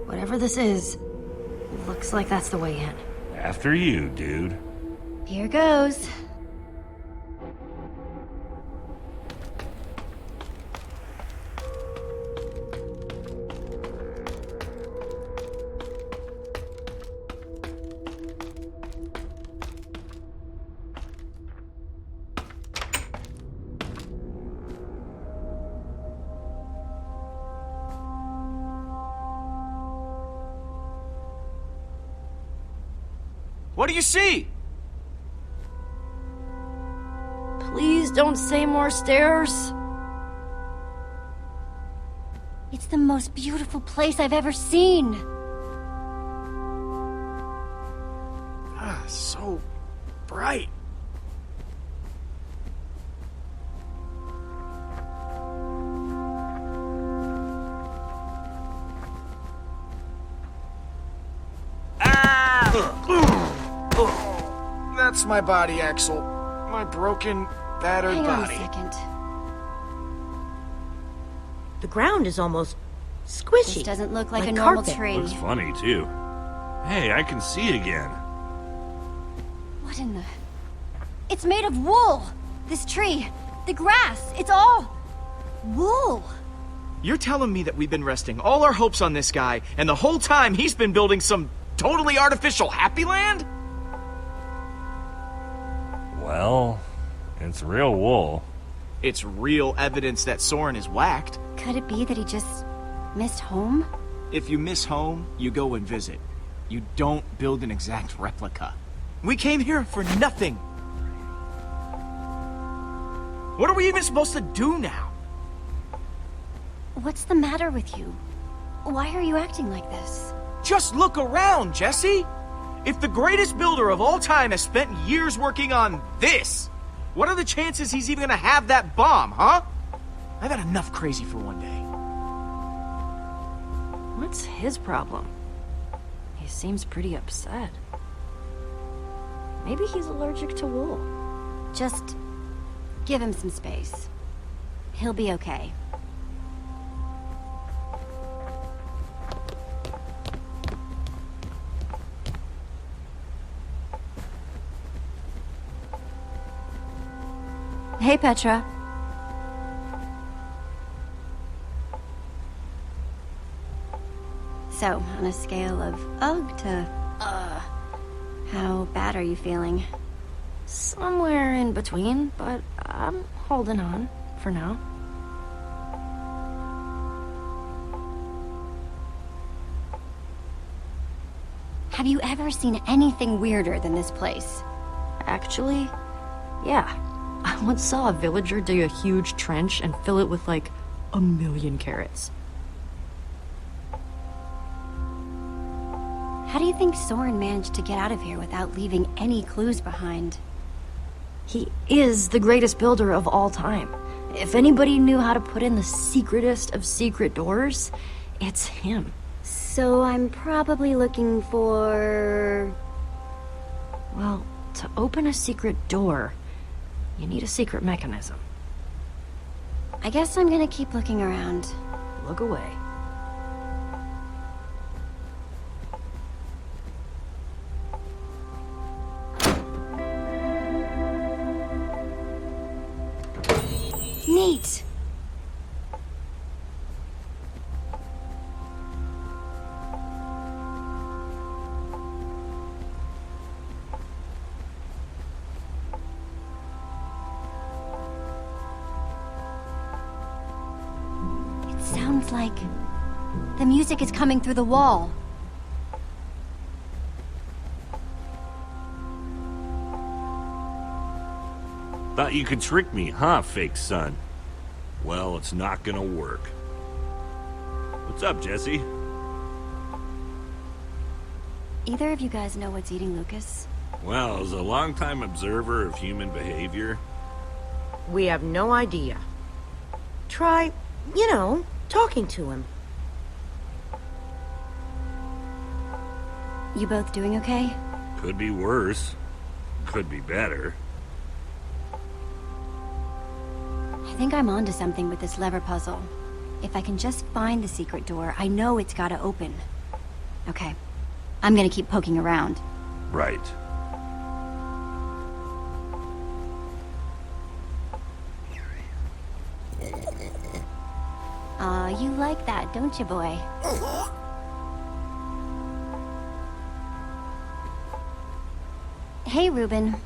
Whatever this is, looks like that's the way in. After you, dude. Here goes. What do you see? Please don't say more stairs. It's the most beautiful place I've ever seen. Ah, so bright. That's my body, Axel. My broken, battered Hang on body. a second. The ground is almost squishy. This doesn't look like a Like normal carpet. tree. Looks funny, too. Hey, I can see again. What in the... It's made of wool! This tree, the grass, it's all... wool! You're telling me that we've been resting all our hopes on this guy, and the whole time he's been building some totally artificial happy land? Well, it's real wool. It's real evidence that Soren is whacked. Could it be that he just missed home? If you miss home, you go and visit. You don't build an exact replica. We came here for nothing. What are we even supposed to do now? What's the matter with you? Why are you acting like this? Just look around, Jesse! If the greatest builder of all time has spent years working on this, what are the chances he's even gonna have that bomb, huh? I've had enough crazy for one day. What's his problem? He seems pretty upset. Maybe he's allergic to wool. Just give him some space. He'll be okay. Hey, Petra. So, on a scale of ugh to how bad are you feeling? Somewhere in between, but I'm holding on for now. Have you ever seen anything weirder than this place? Actually, yeah. I once saw a villager dig a huge trench and fill it with like 1,000,000 carrots. How do you think Soren managed to get out of here without leaving any clues behind? He is the greatest builder of all time. If anybody knew how to put in the secretest of secret doors, it's him. So I'm probably looking for... Well, to open a secret door, you need a secret mechanism. I guess I'm gonna keep looking around. Look away. Neat! Sounds like the music is coming through the wall. Thought you could trick me, huh, fake son? Well, it's not gonna work. What's up, Jesse? Either of you guys know what's eating Lucas? Well, as a longtime observer of human behavior, We have no idea. Try, you know, talking to him. You both doing okay? could be worse. Could be better. I think I'm onto something with this lever puzzle. If I can just find the secret door, I know it's gotta open. Okay. I'm gonna keep poking around. Right. Aw, you like that, don't you, boy? Hey, Ruben.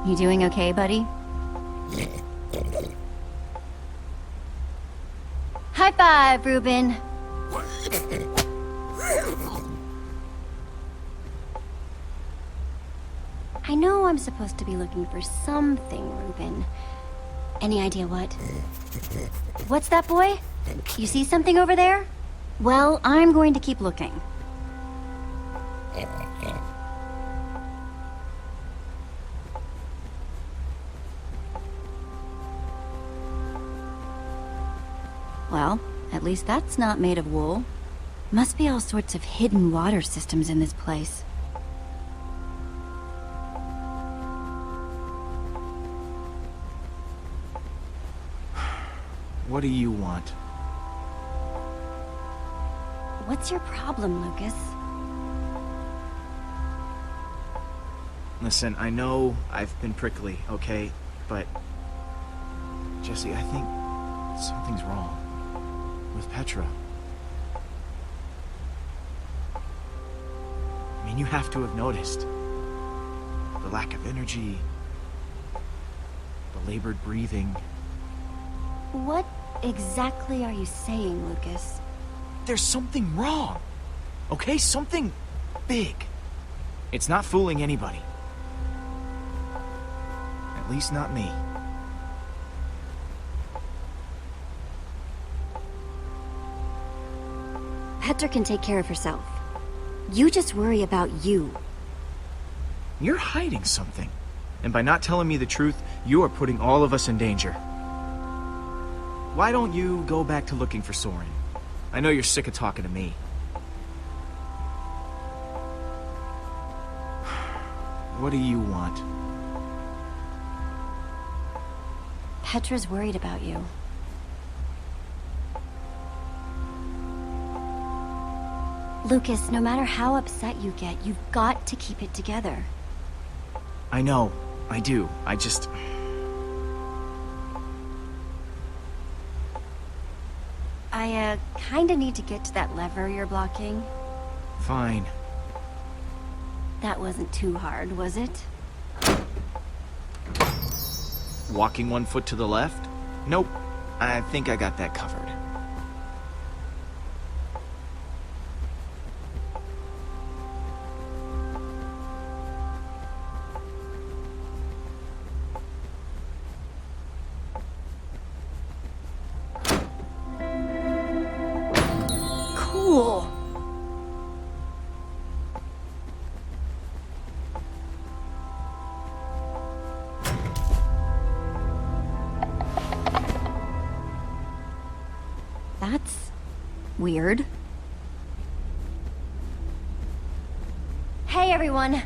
You doing okay, buddy? High five, Ruben. I know I'm supposed to be looking for something, Ruben. Any idea what? What's that, boy? You see something over there? Well, I'm going to keep looking. Well, at least that's not made of wool. Must be all sorts of hidden water systems in this place. What do you want? What's your problem, Lucas? Listen, I know I've been prickly, okay? But... Jesse, I think something's wrong with Petra. I mean, you have to have noticed. The lack of energy, the labored breathing. What exactly are you saying, Lucas? There's something wrong, okay? Something big. It's not fooling anybody. At least not me. Petra can take care of herself. You just worry about you. You're hiding something. And by not telling me the truth, you are putting all of us in danger. Why don't you go back to looking for Soren? I know you're sick of talking to me. What do you want? Petra's worried about you. Lucas, no matter how upset you get, you've got to keep it together. I know. I do. I just... I, kinda need to get to that lever you're blocking. Fine. That wasn't too hard, was it? Walking 1 foot to the left? Nope. I think I got that covered. Cool. That's weird. Hey, everyone.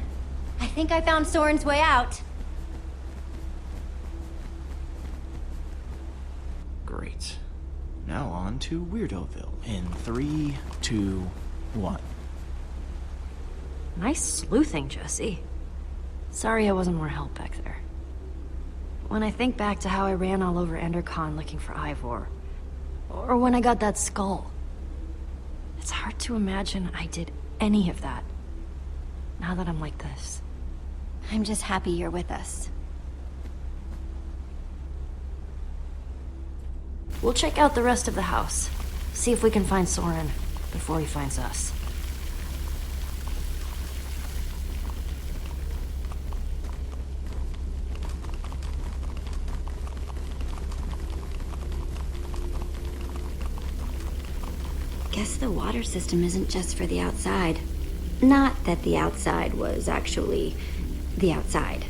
I think I found Soren's way out. Great. Now on to Weirdoville in 3, 2, 1. Nice sleuthing, Jesse. Sorry I wasn't more help back there. When I think back to how I ran all over Endercon looking for Ivor, or when I got that skull, it's hard to imagine I did any of that, now that I'm like this. I'm just happy you're with us. We'll check out the rest of the house, see if we can find Soren before he finds us. Guess the water system isn't just for the outside. Not that the outside was actually the outside.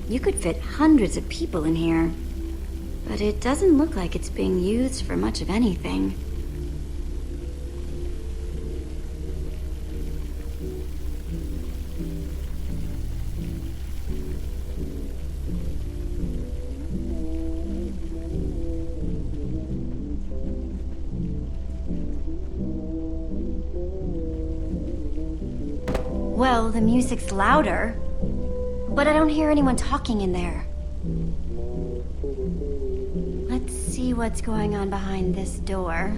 You could fit hundreds of people in here. But it doesn't look like it's being used for much of anything. Well, the music's louder, but I don't hear anyone talking in there. Let's see what's going on behind this door.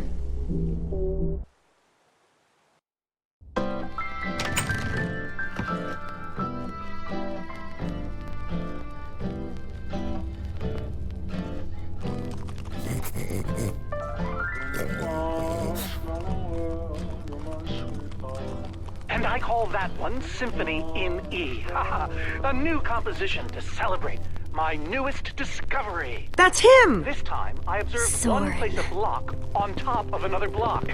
And I call that one Symphony in E. A new composition to celebrate my newest discovery. That's him! This time, I observed Soren. one place a block on top of another block.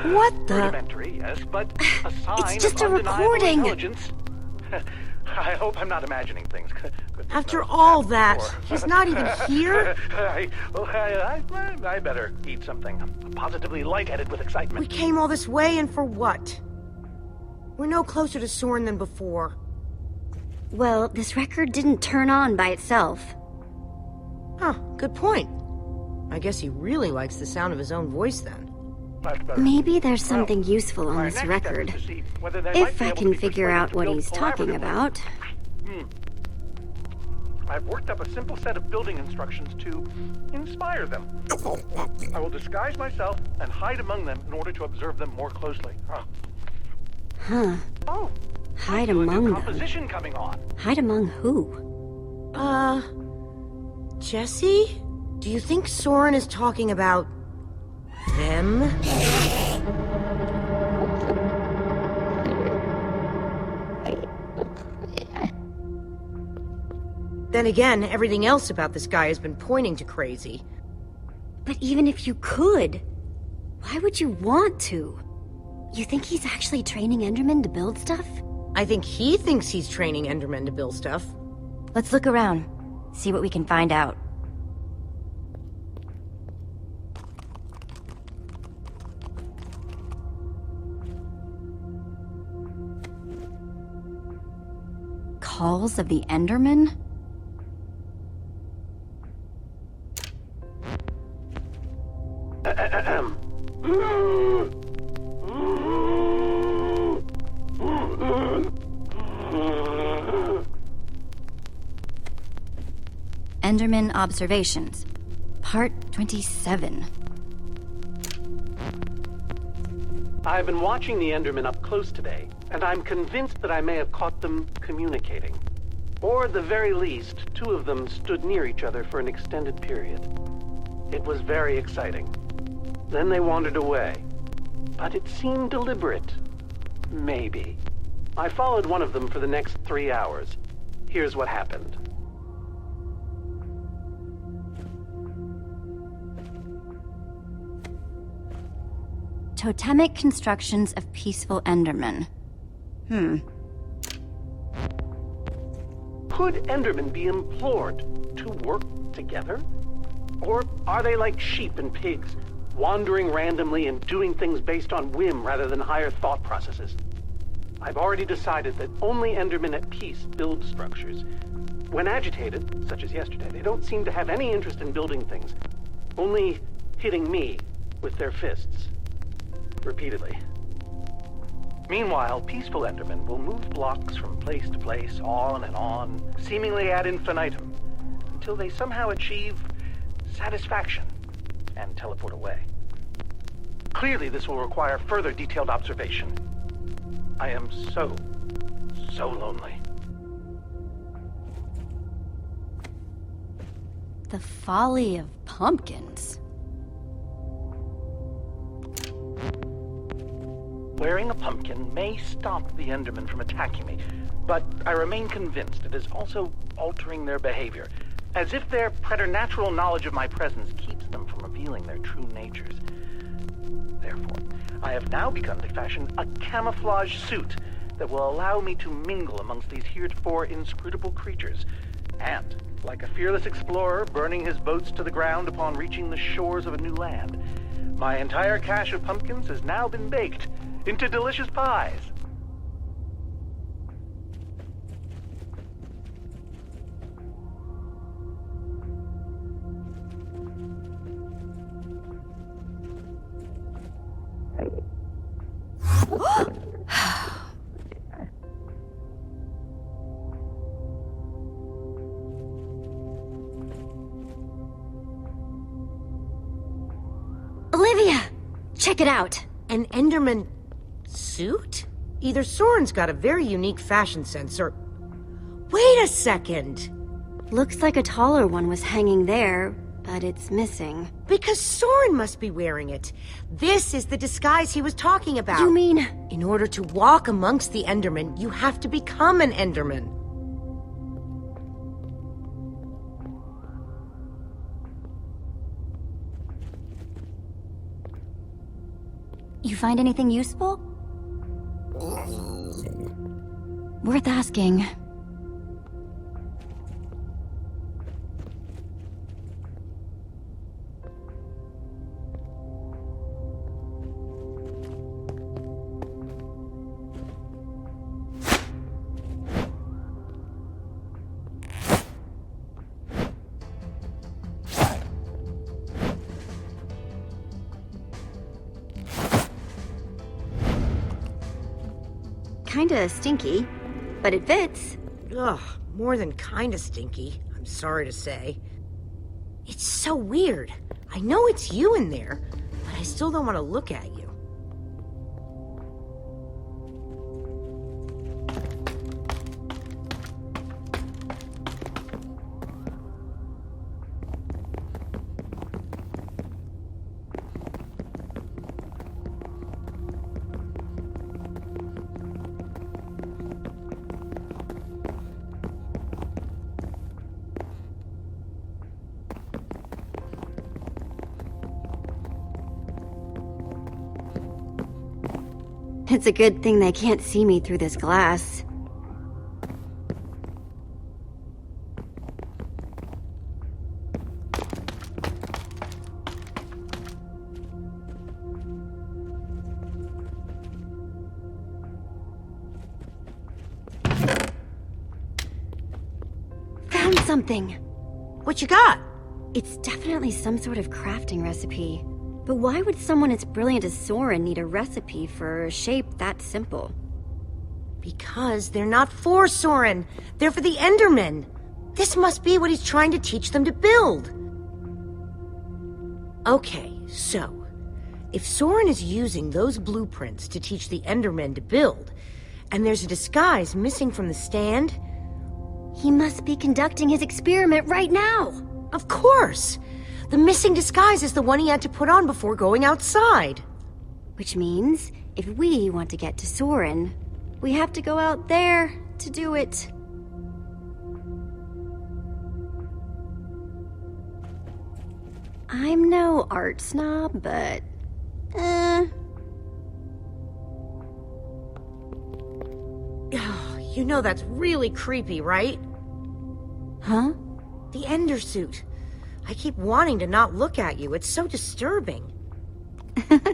What the? Rudimentary, yes, but a sign It's just of a undeniable recording. intelligence. I hope I'm not imagining things. Goodness After knows all I've that, before. he's not even here? I better eat something. I'm positively lightheaded with We excitement. came all this way, and for what? We're no closer to Soren than before. Well, this record didn't turn on by itself. Huh, good point. I guess he really likes the sound of his own voice then. Maybe there's something useful on My this next step is record. to see whether they might If be I able to can be figure persuaded out to what build he's talking collaboratively. about. I've worked up a simple set of building instructions to inspire them. I will disguise myself and hide among them in order to observe them more closely. Huh. Oh, Hide a new among them. composition coming on. Hide among who? Jesse? Do you think Soren is talking about them? Then again, everything else about this guy has been pointing to crazy. But even if you could, why would you want to? You think he's actually training Endermen to build stuff? I think he thinks he's training Endermen to build stuff. Let's look around, see what we can find out. Calls of the Enderman? Enderman Observations, Part 27. I've been watching the Endermen up close today, and I'm convinced that I may have caught them communicating. Or at the very least, two of them stood near each other for an extended period. It was very exciting. Then they wandered away. But it seemed deliberate. Maybe. I followed one of them for the next 3 hours. Here's what happened. Totemic constructions of peaceful Endermen. Could Endermen be implored to work together? Or are they like sheep and pigs, wandering randomly and doing things based on whim rather than higher thought processes? I've already decided that only Endermen at peace build structures. When agitated, such as yesterday, they don't seem to have any interest in building things, only hitting me with their fists. Repeatedly. Meanwhile, peaceful Endermen will move blocks from place to place, on and on, seemingly ad infinitum, until they somehow achieve satisfaction and teleport away. Clearly, this will require further detailed observation. I am so lonely. The folly of pumpkins. Wearing a pumpkin may stop the Endermen from attacking me, but I remain convinced it is also altering their behavior, as if their preternatural knowledge of my presence keeps them from revealing their true natures. Therefore, I have now begun to fashion a camouflage suit that will allow me to mingle amongst these heretofore inscrutable creatures, And, like a fearless explorer burning his boats to the ground upon reaching the shores of a new land, my entire cache of pumpkins has now been baked into delicious pies. Olivia! Check it out! An Enderman suit? Either Soren's got a very unique fashion sense, or... Wait a second! Looks like a taller one was hanging there, but it's missing. Because Soren must be wearing it. This is the disguise he was talking about. You mean... In order to walk amongst the Endermen, you have to become an Enderman. You find anything useful? Worth asking. Kinda stinky, but it fits. Ugh, more than kinda stinky, I'm sorry to say. It's so weird. I know it's you in there, but I still don't want to look at you. It's a good thing they can't see me through this glass. Found something! What you got? It's definitely some sort of crafting recipe. But why would someone as brilliant as Soren need a recipe for a shape that simple? Because they're not for Soren. They're for the Endermen. This must be what he's trying to teach them to build. Okay, so if Soren is using those blueprints to teach the Endermen to build, and there's a disguise missing from the stand... He must be conducting his experiment right now! Of course! The missing disguise is the one he had to put on before going outside. Which means, if we want to get to Soren, we have to go out there to do it. I'm no art snob, but... You know that's really creepy, right? Huh? The Ender suit. I keep wanting to not look at you. It's so disturbing.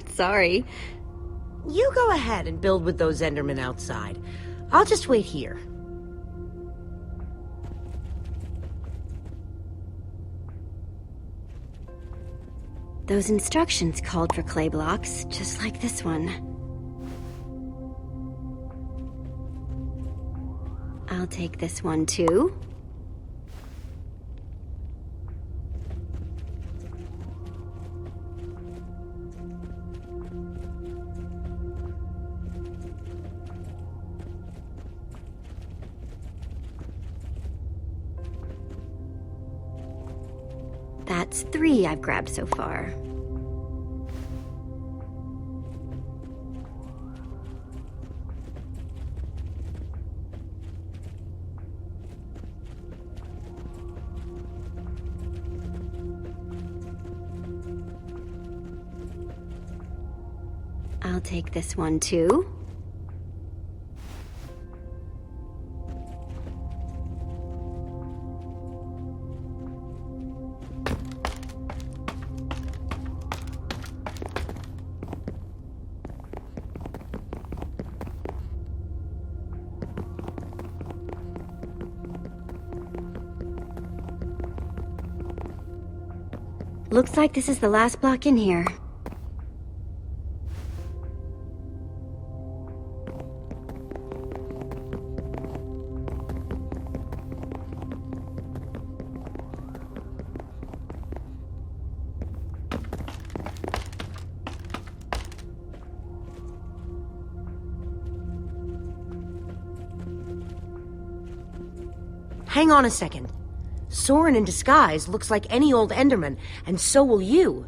Sorry. You go ahead and build with those Endermen outside. I'll just wait here. Those instructions called for clay blocks, just like this one. I'll take this one too. That's 3 I've grabbed so far. I'll take this one too. Looks like this is the last block in here. Hang on a second. Soren in disguise looks like any old Enderman, and so will you.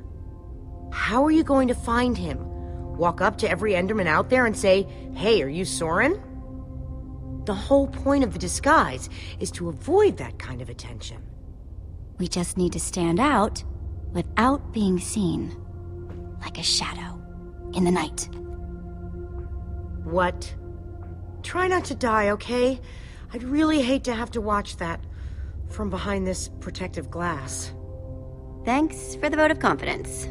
How are you going to find him? Walk up to every Enderman out there and say, "Hey, are you Soren?" The whole point of the disguise is to avoid that kind of attention. We just need to stand out without being seen. Like a shadow in the night. What? Try not to die, okay? I'd really hate to have to watch that from behind this protective glass. Thanks for the vote of confidence.